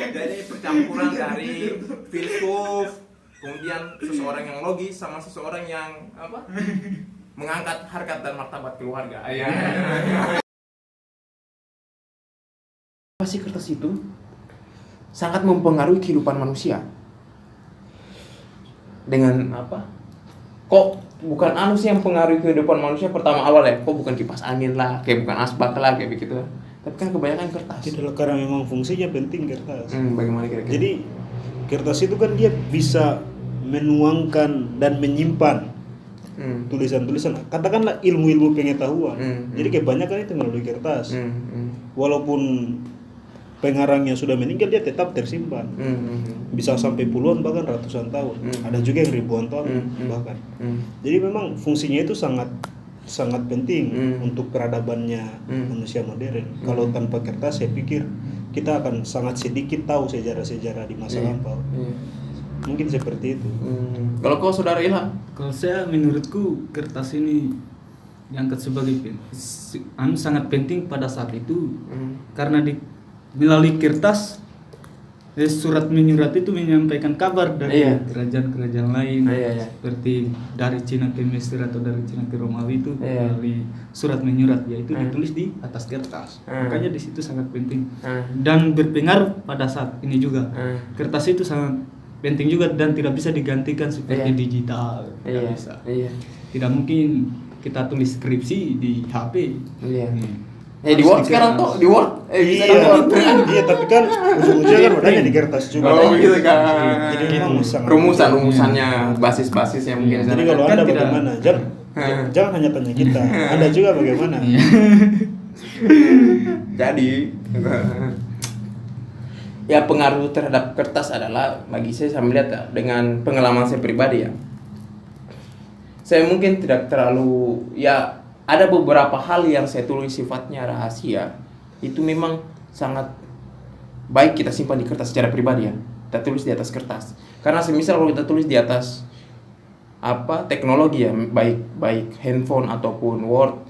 Jadi percampuran dari filsuf, kemudian seseorang yang logis sama seseorang yang apa? Mengangkat harkat dan martabat keluarga. Apa sih kertas itu? Sangat mempengaruhi kehidupan manusia. Dengan apa? Kok bukan anu sih yang pengaruhi kehidupan manusia pertama awal ya? Kok bukan kipas angin lah, kayak bukan asbak lah, kayak begitu. Tapi kan kebanyakan kertas. Tidak, karena memang fungsinya penting kertas. Bagaimana kira-kira? Jadi kertas itu kan dia bisa menuangkan dan menyimpan tulisan-tulisan. Katakanlah ilmu-ilmu pengetahuan. Jadi kebanyakan itu melalui kertas. Walaupun pengarangnya sudah meninggal, dia tetap tersimpan. Bisa sampai puluhan bahkan ratusan tahun. Ada juga yang ribuan tahun bahkan. Jadi memang fungsinya itu sangat penting untuk peradabannya manusia modern. Kalau tanpa kertas saya pikir kita akan sangat sedikit tahu sejarah-sejarah di masa lampau. Mungkin seperti itu. Kalau kau saudara Ilham? Kalau saya menurutku kertas ini diangkat sebagai sangat penting pada saat itu karena melalui kertas surat menyurat itu menyampaikan kabar dari kerajaan-kerajaan lain seperti dari Cina ke Mesir atau dari Cina ke Romawi itu melalui surat menyurat, yaitu ditulis di atas kertas. Makanya di situ sangat penting dan berpengaruh pada saat ini juga. Kertas itu sangat penting juga dan tidak bisa digantikan seperti digital. Tidak bisa. Tidak mungkin kita tulis skripsi di HP. Di Word sekarang tuh, di Word bisa download. Iya, tapi kan ujung-ujungnya kan udahnya di kertas juga. Oh gitu kan. Jadi memang rumusannya, basis-basisnya mungkin. Jadi kalau Anda bagaimana? Jangan hanya tanya kita. Anda juga bagaimana? Jadi ya pengaruh terhadap kertas adalah bagi saya melihat dengan pengalaman saya pribadi ya. Saya mungkin tidak terlalu ada beberapa hal yang saya tulis sifatnya rahasia, itu memang sangat baik kita simpan di kertas secara pribadi ya. Kita tulis di atas kertas. Karena semisal kalau kita tulis di atas teknologi ya, baik handphone ataupun Word,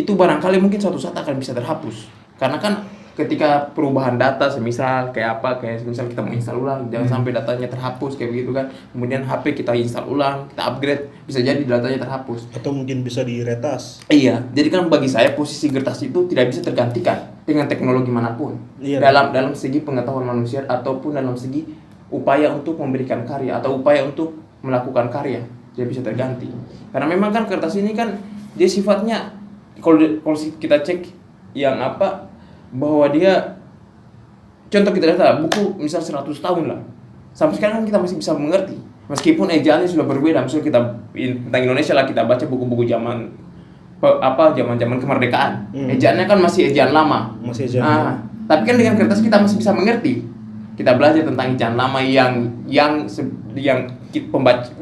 itu barangkali mungkin suatu saat akan bisa terhapus. Karena kan ketika perubahan data semisal kayak semisal kita mau install ulang, jangan sampai datanya terhapus kayak begitu kan. Kemudian HP kita install ulang, kita upgrade, bisa jadi datanya terhapus atau mungkin bisa diretas. Iya, jadi kan bagi saya posisi kertas itu tidak bisa tergantikan dengan teknologi manapun. Dalam segi pengetahuan manusia ataupun dalam segi upaya untuk memberikan karya atau upaya untuk melakukan karya, tidak bisa terganti. Karena memang kan kertas ini kan dia sifatnya kalau kita cek yang bahwa dia, contoh kita lihat buku misal 100 tahun lah, sampai sekarang kan kita masih bisa mengerti meskipun ejaannya sudah berbeda. Misalnya kita tentang Indonesia lah, kita baca buku-buku zaman kemerdekaan, ejaannya kan masih ejaan lama, tapi kan dengan kertas kita masih bisa mengerti. Kita belajar tentang ejaan lama yang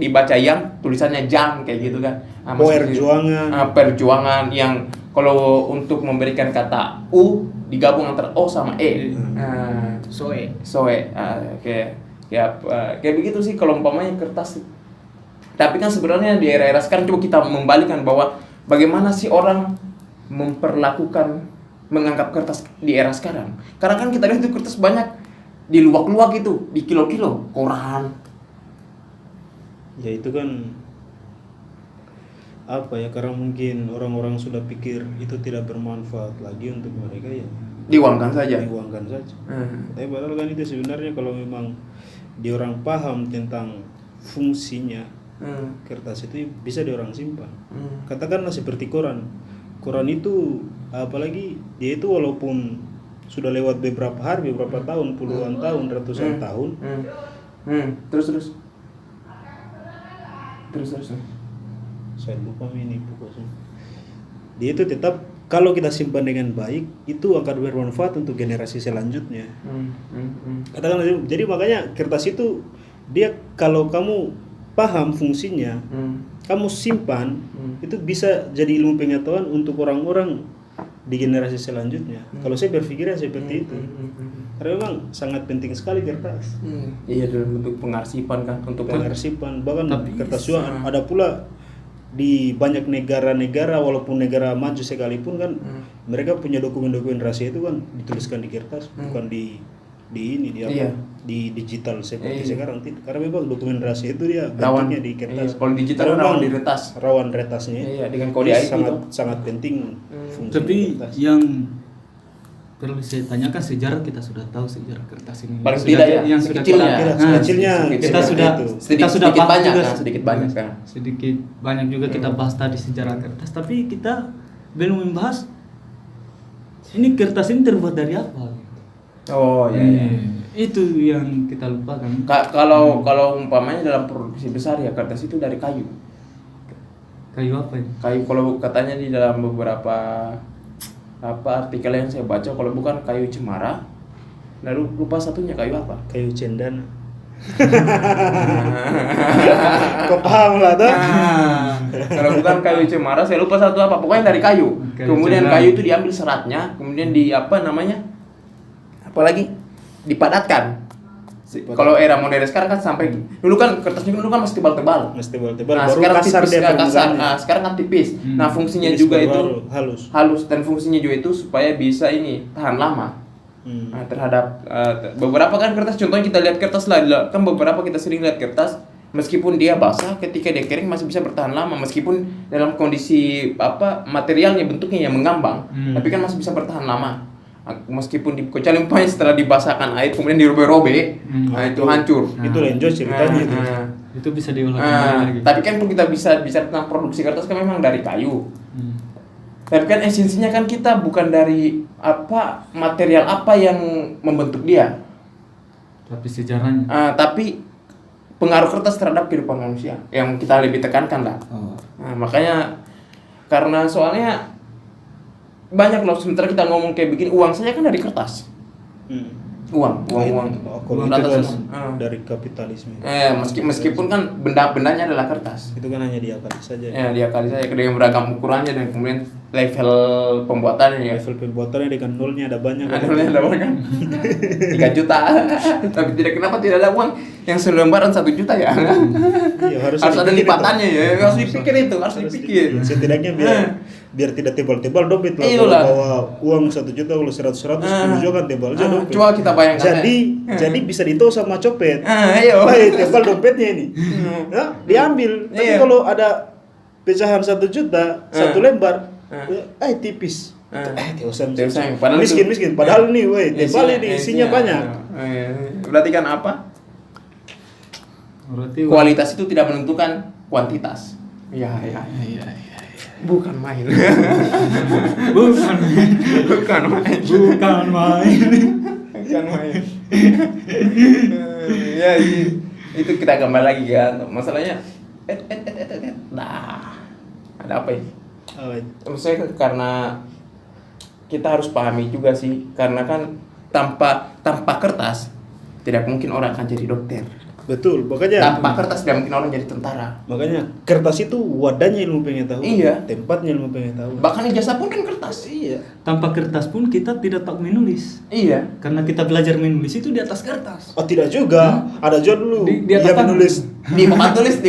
dibaca yang tulisannya jang kayak gitu kan. Perjuangan yang kalau untuk memberikan kata U digabung antara O sama E. Soe. Kayak begitu sih kalau umpamanya kertas. Tapi kan sebenarnya di era-era sekarang coba kita membalikan bahwa bagaimana sih orang menganggap kertas di era sekarang. Karena kan kita lihat itu kertas banyak di luak-luak itu, di kilo-kilo, koran. Ya itu kan karena mungkin orang-orang sudah pikir itu tidak bermanfaat lagi untuk mereka, ya Diuangkan saja. Tapi padahal kan itu sebenarnya kalau memang dia orang paham tentang fungsinya, kertas itu bisa dia orang simpan. Katakanlah seperti koran itu, apalagi dia itu walaupun sudah lewat beberapa hari, beberapa tahun, puluhan tahun, ratusan tahun. Terus. Saya lupa ini pokoknya. Dia itu tetap kalau kita simpan dengan baik itu akan bermanfaat untuk generasi selanjutnya. Katakanlah, jadi makanya kertas itu dia kalau kamu paham fungsinya, kamu simpan, itu bisa jadi ilmu pengetahuan untuk orang-orang di generasi selanjutnya. Kalau saya berpikirnya seperti itu. Karena memang sangat penting sekali kertas. Iya, dalam bentuk pengarsipan kan, untuk pengarsipan. Bahkan kertas juga ada pula di banyak negara-negara, walaupun negara maju sekalipun kan, mereka punya dokumen-dokumen rahasia itu kan dituliskan di kertas, bukan di Iya. di digital seperti Iya. sekarang karena memang dokumen rahasia itu dia Rawan. bentuknya di kertas. Iya, kalau digital Karena rawan memang diretas. Rawan retasnya. Iya, dengan kode Jadi IP sangat itu. sangat penting fungsi Tapi kertas. yang perlu saya tanyakan sejarah, kita sudah tahu sejarah kertas ini. Paling Sudah tidak ya, yang sudah sekecilnya. kita- Sekecilnya kita seperti sudah itu. kita sudah sedikit bahas banyak, juga nah, sedikit banyak kan. sedikit banyak juga kita bahas tadi sejarah kertas, tapi kita belum membahas ini kertas ini terbuat dari apa. Oh iya. Itu yang kita lupakan. Kalau umpamanya dalam produksi besar ya kertas itu dari kayu. Kayu apa ini? Kayu kalau katanya di dalam beberapa artikel yang saya baca, kalau bukan kayu cemara, lalu lupa satunya kayu apa? Kayu cendana. Kau paham lah tuh? Kalau bukan kayu cemara, saya lupa satu apa. Pokoknya dari kayu. Kayu Kemudian cemara. kayu itu diambil seratnya, kemudian di apalagi dipadatkan. Kalau era modern sekarang kan sampai dulu kan kertasnya dulu kan masih tebal-tebal. Mesti tebal Nah, baru sekarang kasar tipis, dia kasar. permukaannya. Nah, sekarang kan tipis. Nah, fungsinya Tipis juga baru itu halus. dan fungsinya juga itu supaya bisa ini tahan lama. Hmm. Nah, terhadap beberapa kan kertas, contohnya kita lihat kertas lah, kan beberapa kita sering lihat kertas meskipun dia basah, ketika dia kering masih bisa bertahan lama meskipun dalam kondisi materialnya bentuknya yang mengambang, tapi kan masih bisa bertahan lama. Meskipun kecuali umpamanya setelah dibasahkan air kemudian dirobe-robe, nah itu hancur. Itu lenjo ceritanya itu. Itu bisa diolah kembali lagi. Tapi kan kita bisa bicara tentang produksi kertas kan memang dari kayu. Tapi kan esensinya kan kita bukan dari material apa yang membentuk dia. Tapi sejarahnya. Tapi pengaruh kertas terhadap kehidupan manusia yang kita lebih tekankan lah. Nah, makanya karena soalnya banyak loh, sementara kita ngomong kayak begini, uang saja kan dari kertas. Uang. Kalau itu Kertas kan semua. dari kapitalisme. Meskipun kan benda-bendanya adalah kertas. Itu kan hanya diakali saja. Ya, dia kali saja dengan beragam ukurannya dan kemudian level pembuatannya ya. Level pembuatannya dengan nolnya ada banyak. Ada berapa kan? 3 juta. Tapi kenapa tidak ada uang yang selembaran 1 juta ya? Iya, harus Harus ada dipikir lipatannya itu. ya. Harus dipikir itu, harus dipikir. Setidaknya biar tidak tebal-tebal dompet lah. Iyalah. Kalau bawa uang 1 juta, kalau 100 10 juga kan tebal aja dompet. Coba kita bayangkan. Jadi bisa ditahu sama copet. Ayo. Tebal dompetnya ini. Nah, diambil. Tapi Iya. kalau ada pecahan 1 juta, 1 lembar, tipis. Tidak usah. Padahal Miskin. Padahal nih, tebal ini isinya banyak. Berarti kan apa? Berarti Kualitas itu tidak menentukan kuantitas. Iya. Bukan main. bukan Bukan main. bukan main. Bukan main. Ya, itu kita kembali lagi kan. Masalahnya Nah, ada apa ini? Menurut saya karena kita harus pahami juga sih, karena kan tanpa kertas tidak mungkin orang akan jadi dokter. Betul, makanya Tanpa kertas tidak mungkin orang jadi tentara. makanya kertas itu wadahnya ilmu pengetahuan. Iya. Tempatnya ilmu pengetahuan. Bahkan ijazah pun kan kertas. Iya. Tanpa kertas pun kita tidak tahu menulis. Iya. Karena kita belajar menulis itu di atas kertas. Oh, tidak juga. Ada juga dulu. Di atas Dia tangan. menulis. Di papan tulis. Di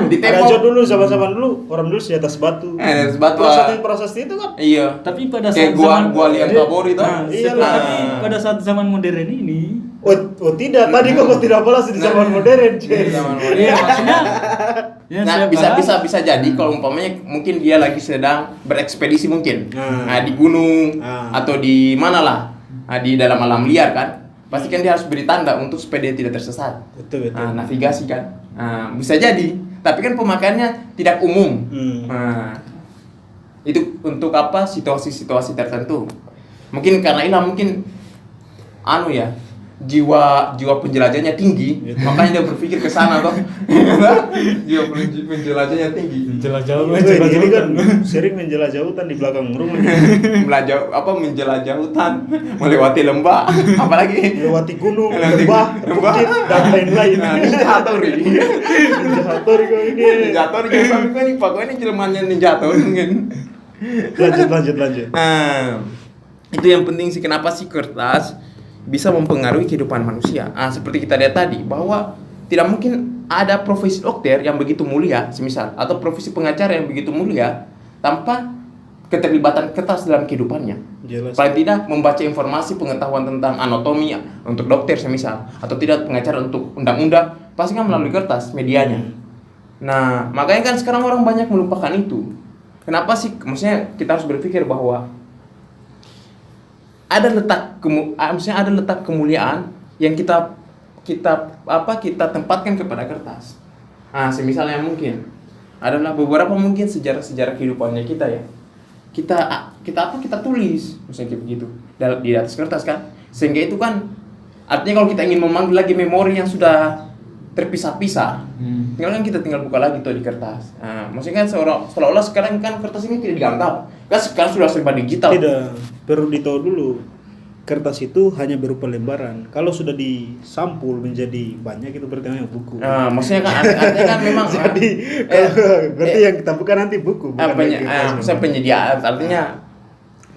Di Ada tembok. juga dulu zaman-zaman dulu orang nulis di atas batu. Batu. Prasasti itu kan. Iya. Tapi pada Kayak saat gua lihat Tabori tuh. Iya Tapi lah. pada saat zaman modern ini, Oh tidak, tadi kok tidak balas di zaman modern. Zaman modern. iya maksudnya, ya Nah, saya bisa jadi kalau umpamanya mungkin dia lagi sedang berekspedisi mungkin. Nah. Di gunung Nah. atau di mana lah. Di dalam alam liar kan. Pasti kan dia harus beri tanda untuk supaya dia tidak tersesat. Betul. Navigasi kan. Bisa jadi, tapi kan pemakaiannya tidak umum. Itu untuk apa? Situasi-situasi tertentu. Mungkin karena ini mungkin jiwa penjelajahnya tinggi, makanya dia berpikir ke sana toh. Jiwa penjelajahnya tinggi. menjelajah Ini kan sering menjelajah hutan di belakang rumah. Menjelajah hutan, melewati lembah, apalagi Lewati gunung, Lewati lembah, lembah. bukit, dan lain-lain. Ninja Hattori. Ninja Hattori kok ini. Ninja Hattori kan ini pokoknya ini jelmaannya Ninja Hattori kan. Lanjut. Itu yang penting sih, kenapa sih kertas bisa mempengaruhi kehidupan manusia. Seperti kita lihat tadi bahwa tidak mungkin ada profesi dokter yang begitu mulia, semisal, atau profesi pengacara yang begitu mulia tanpa keterlibatan kertas dalam kehidupannya. Jelas. Paling tidak membaca informasi pengetahuan tentang anatomi untuk dokter semisal, atau tidak pengacara untuk undang-undang, pasti kan melalui kertas medianya. Nah, makanya kan sekarang orang banyak melupakan itu. Kenapa sih? Maksudnya kita harus berpikir bahwa ada letak kemuliaan yang kita tempatkan kepada kertas. Nah, semisalnya mungkin adalah beberapa mungkin sejarah kehidupannya kita ya. Kita tulis misalnya kayak begitu di atas kertas kan, sehingga itu kan artinya kalau kita ingin memanggil lagi memori yang sudah terpisah-pisah, tinggal buka lagi tuh di kertas. Nah, maksudnya kan seolah-olah sekarang kan kertas ini tidak dianggap kan, sekarang sudah serba digital. Tidak, perlu ditahu dulu, kertas itu hanya berupa lembaran. Kalau sudah disampul menjadi banyak, itu berarti hanya buku. Maksudnya kan artinya kan memang jadi berarti yang kita buka nanti buku, bukan penyediaan, artinya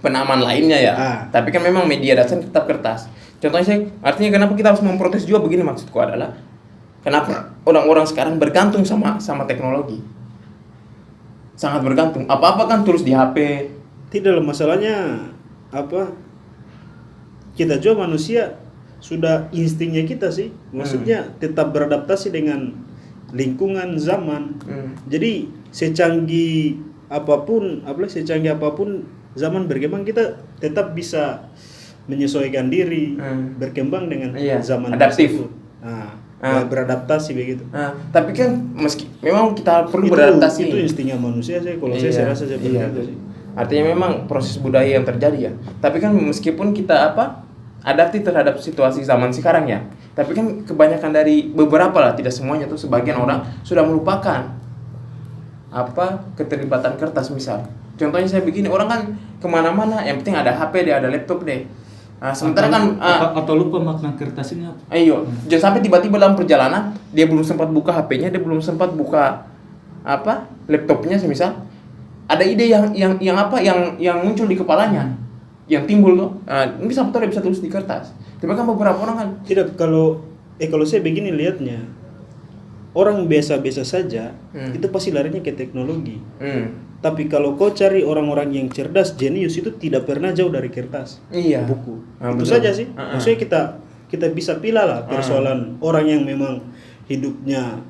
penamaan lainnya ya. Tapi kan memang media dasar tetap kertas. Contohnya artinya kenapa kita harus memprotes juga begini, maksudku adalah kenapa orang-orang sekarang bergantung sama teknologi. Sangat bergantung. Apa-apa kan tulis di HP. Tidak lah, masalahnya apa? Kita juga manusia sudah instingnya kita sih, maksudnya tetap beradaptasi dengan lingkungan zaman. Jadi secanggih apapun zaman berkembang, kita tetap bisa menyesuaikan diri, berkembang dengan zaman adaptif. tersebut. Beradaptasi begitu. Tapi kan meski memang kita perlu beradaptasi. Itu instingnya manusia sih, kalau saya rasa seperti itu sih. Artinya memang proses budaya yang terjadi ya. Tapi kan meskipun kita adaptif terhadap situasi zaman sekarang ya, tapi kan kebanyakan dari beberapa lah, tidak semuanya tuh, sebagian orang sudah melupakan keterlibatan kertas misal. Contohnya saya begini, orang kan kemana-mana yang penting ada HP deh, ada laptop deh. Sementara kan atau lupa makna kertas ini apa? Ayo, jangan sampai tiba-tiba dalam perjalanan dia belum sempat buka HP-nya, dia belum sempat buka laptopnya semisal. Ada ide yang muncul di kepalanya, yang timbul tuh, bisa betul dia bisa tulis di kertas. Tapi kan beberapa orang kan tidak. Kalau saya begini lihatnya, orang biasa-biasa saja itu pasti larinya ke teknologi. Tapi kalau kau cari orang-orang yang cerdas, jenius, itu tidak pernah jauh dari kertas, buku. Itu betul saja sih. Maksudnya kita bisa pilih lah persoalan orang yang memang hidupnya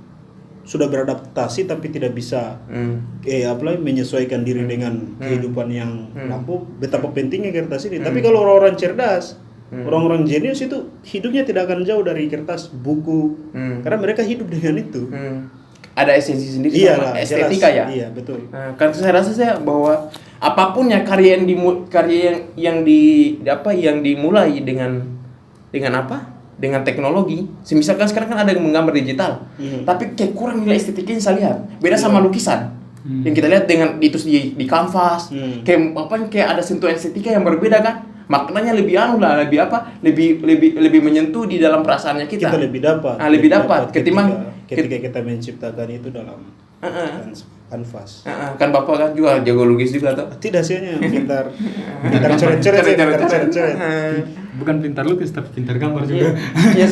sudah beradaptasi tapi tidak bisa menyesuaikan diri dengan kehidupan yang betapa pentingnya kertas ini. Tapi kalau orang-orang cerdas, orang-orang jenius, itu hidupnya tidak akan jauh dari kertas, buku, karena mereka hidup dengan itu. Ada esensi sendiri, estetika jelas, ya. Iya, betul. Karena saya rasa bahwa apapun ya karya yang dimulai dengan dengan teknologi. Misalkan sekarang kan ada yang menggambar digital, tapi kayak kurang nilai estetikanya saya lihat. Beda sama lukisan. Yang kita lihat dengan itu di kanvas, kayak ada sentuhan estetika yang berbeda kan. Maknanya lebih lebih menyentuh di dalam perasaannya kita. Kita lebih dapat ketimbang ketika kita menciptakan itu dalam kanvas. Kan Bapak kan juga jago lukis juga tuh. Tidak sih, hanya pintar coret-coret. Bukan pintar lukis tapi pintar gambar juga. Ya